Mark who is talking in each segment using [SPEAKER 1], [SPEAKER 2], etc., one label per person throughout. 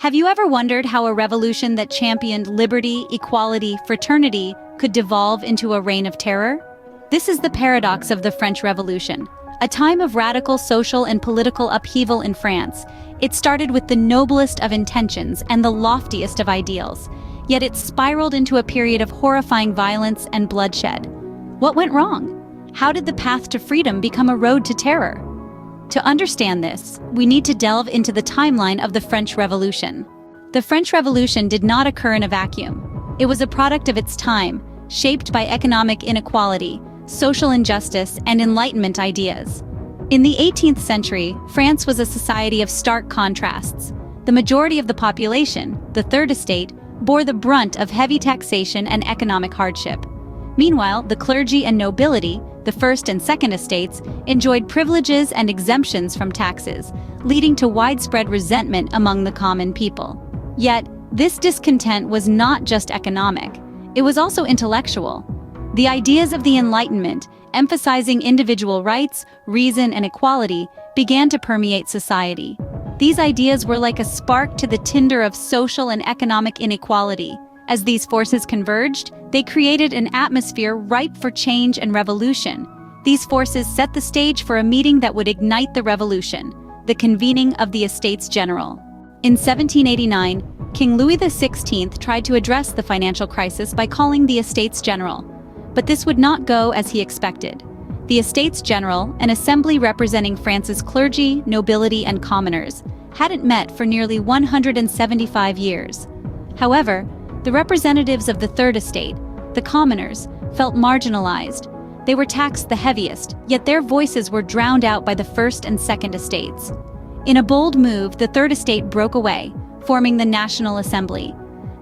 [SPEAKER 1] Have you ever wondered how a revolution that championed liberty, equality, fraternity could devolve into a reign of terror? This is the paradox of the French Revolution, a time of radical social and political upheaval in France. It started with the noblest of intentions and the loftiest of ideals, yet it spiraled into a period of horrifying violence and bloodshed. What went wrong? How did the path to freedom become a road to terror? To understand this, we need to delve into the timeline of the French Revolution. The French Revolution did not occur in a vacuum. It was a product of its time, shaped by economic inequality, social injustice, and Enlightenment ideas. In the 18th century, France was a society of stark contrasts. The majority of the population, the Third Estate, bore the brunt of heavy taxation and economic hardship. Meanwhile, the clergy and nobility, the First and Second Estates, enjoyed privileges and exemptions from taxes, leading to widespread resentment among the common people. Yet, this discontent was not just economic, it was also intellectual. The ideas of the Enlightenment, emphasizing individual rights, reason, and equality, began to permeate society. These ideas were like a spark to the tinder of social and economic inequality. As these forces converged, they created an atmosphere ripe for change and revolution. These forces set the stage for a meeting that would ignite the revolution, the convening of the Estates General. In 1789, King Louis XVI tried to address the financial crisis by calling the Estates General. But this would not go as he expected. The Estates General, an assembly representing France's clergy, nobility, and commoners, hadn't met for nearly 175 years. However, the representatives of the Third Estate, the commoners, felt marginalized. They were taxed the heaviest, yet their voices were drowned out by the First and Second Estates. In a bold move, the Third Estate broke away, forming the National Assembly.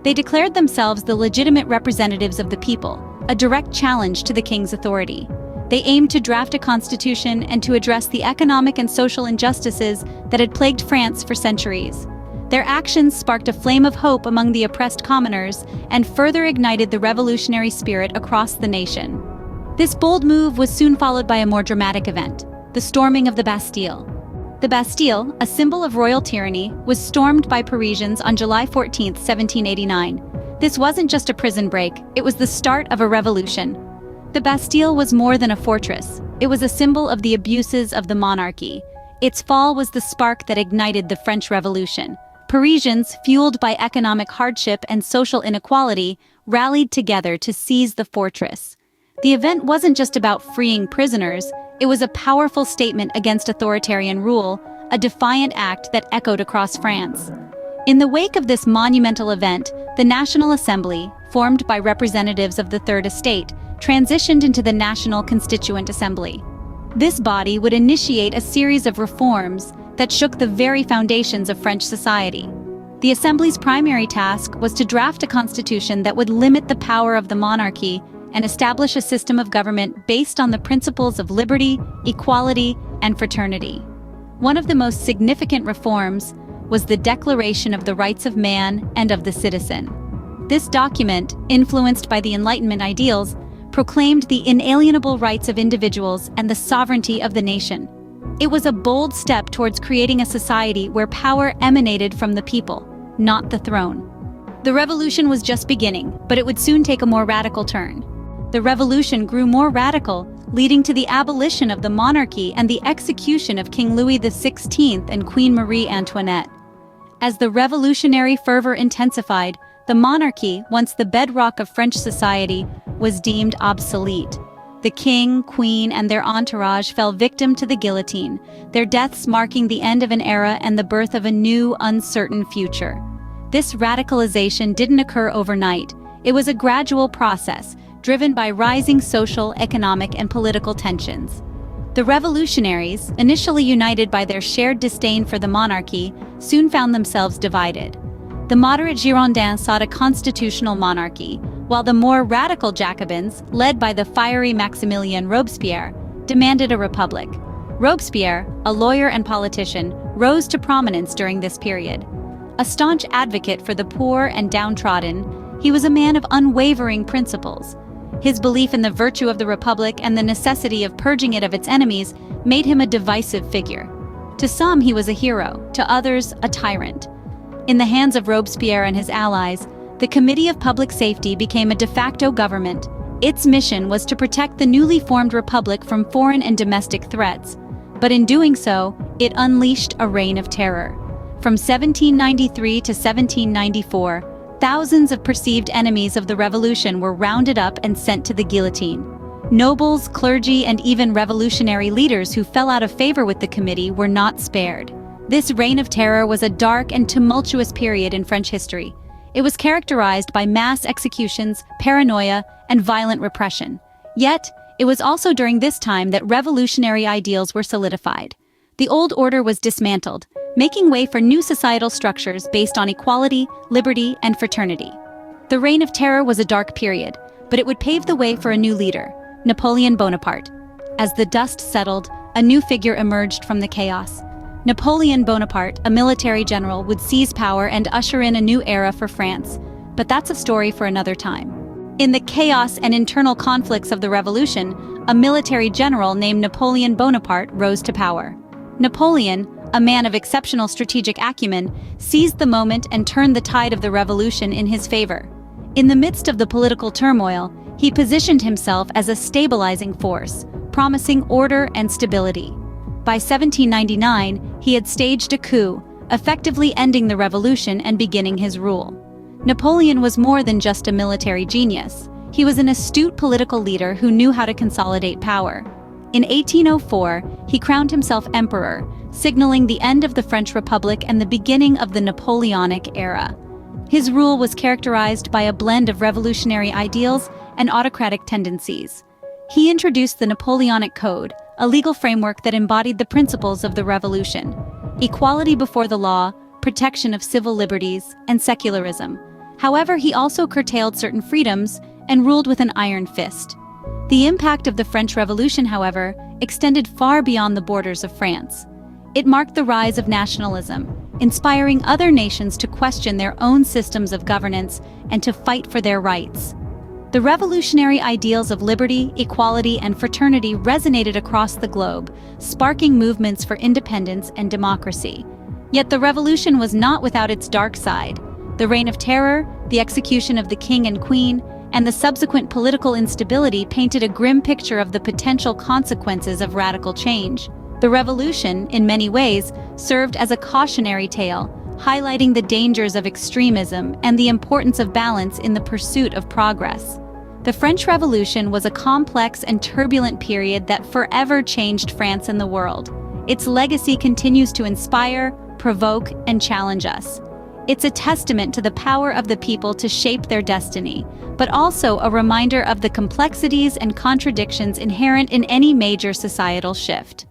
[SPEAKER 1] They declared themselves the legitimate representatives of the people, a direct challenge to the king's authority. They aimed to draft a constitution and to address the economic and social injustices that had plagued France for centuries. Their actions sparked a flame of hope among the oppressed commoners and further ignited the revolutionary spirit across the nation. This bold move was soon followed by a more dramatic event, the storming of the Bastille. The Bastille, a symbol of royal tyranny, was stormed by Parisians on July 14, 1789. This wasn't just a prison break, it was the start of a revolution. The Bastille was more than a fortress. It was a symbol of the abuses of the monarchy. Its fall was the spark that ignited the French Revolution. Parisians, fueled by economic hardship and social inequality, rallied together to seize the fortress. The event wasn't just about freeing prisoners, it was a powerful statement against authoritarian rule, a defiant act that echoed across France. In the wake of this monumental event, the National Assembly, formed by representatives of the Third Estate, transitioned into the National Constituent Assembly. This body would initiate a series of reforms that shook the very foundations of French society. The Assembly's primary task was to draft a constitution that would limit the power of the monarchy and establish a system of government based on the principles of liberty, equality, and fraternity. One of the most significant reforms was the Declaration of the Rights of Man and of the Citizen. This document, influenced by the Enlightenment ideals, proclaimed the inalienable rights of individuals and the sovereignty of the nation. It was a bold step towards creating a society where power emanated from the people, not the throne. The revolution was just beginning, but it would soon take a more radical turn. The revolution grew more radical, leading to the abolition of the monarchy and the execution of King Louis XVI and Queen Marie Antoinette. As the revolutionary fervor intensified, the monarchy, once the bedrock of French society, was deemed obsolete. The king, queen, and their entourage fell victim to the guillotine, their deaths marking the end of an era and the birth of a new, uncertain future. This radicalization didn't occur overnight. It was a gradual process, driven by rising social, economic, and political tensions. The revolutionaries, initially united by their shared disdain for the monarchy, soon found themselves divided. The moderate Girondins sought a constitutional monarchy, while the more radical Jacobins, led by the fiery Maximilien Robespierre, demanded a republic. Robespierre, a lawyer and politician, rose to prominence during this period. A staunch advocate for the poor and downtrodden, he was a man of unwavering principles. His belief in the virtue of the republic and the necessity of purging it of its enemies made him a divisive figure. To some, he was a hero, to others, a tyrant. In the hands of Robespierre and his allies, the Committee of Public Safety became a de facto government. Its mission was to protect the newly formed republic from foreign and domestic threats, but in doing so, it unleashed a reign of terror. From 1793 to 1794, thousands of perceived enemies of the revolution were rounded up and sent to the guillotine. Nobles, clergy, and even revolutionary leaders who fell out of favor with the committee were not spared. This reign of terror was a dark and tumultuous period in French history. It was characterized by mass executions, paranoia, and violent repression. Yet, it was also during this time that revolutionary ideals were solidified. The old order was dismantled, making way for new societal structures based on equality, liberty, and fraternity. The Reign of Terror was a dark period, but it would pave the way for a new leader, Napoleon Bonaparte. As the dust settled, a new figure emerged from the chaos. Napoleon Bonaparte, a military general, would seize power and usher in a new era for France. But that's a story for another time. In the chaos and internal conflicts of the revolution, a military general named Napoleon Bonaparte rose to power. Napoleon, a man of exceptional strategic acumen, seized the moment and turned the tide of the revolution in his favor. In the midst of the political turmoil, he positioned himself as a stabilizing force, promising order and stability. By 1799, he had staged a coup, effectively ending the revolution and beginning his rule. Napoleon was more than just a military genius. He was an astute political leader who knew how to consolidate power. In 1804, he crowned himself emperor, signaling the end of the French Republic and the beginning of the Napoleonic era. His rule was characterized by a blend of revolutionary ideals and autocratic tendencies. He introduced the Napoleonic Code, a legal framework that embodied the principles of the revolution: equality before the law, protection of civil liberties, and secularism. However, he also curtailed certain freedoms and ruled with an iron fist. The impact of the French Revolution, however, extended far beyond the borders of France. It marked the rise of nationalism, inspiring other nations to question their own systems of governance and to fight for their rights. The revolutionary ideals of liberty, equality, and fraternity resonated across the globe, sparking movements for independence and democracy. Yet the revolution was not without its dark side. The Reign of Terror, the execution of the king and queen, and the subsequent political instability painted a grim picture of the potential consequences of radical change. The revolution, in many ways, served as a cautionary tale, highlighting the dangers of extremism and the importance of balance in the pursuit of progress. The French Revolution was a complex and turbulent period that forever changed France and the world. Its legacy continues to inspire, provoke, and challenge us. It's a testament to the power of the people to shape their destiny, but also a reminder of the complexities and contradictions inherent in any major societal shift.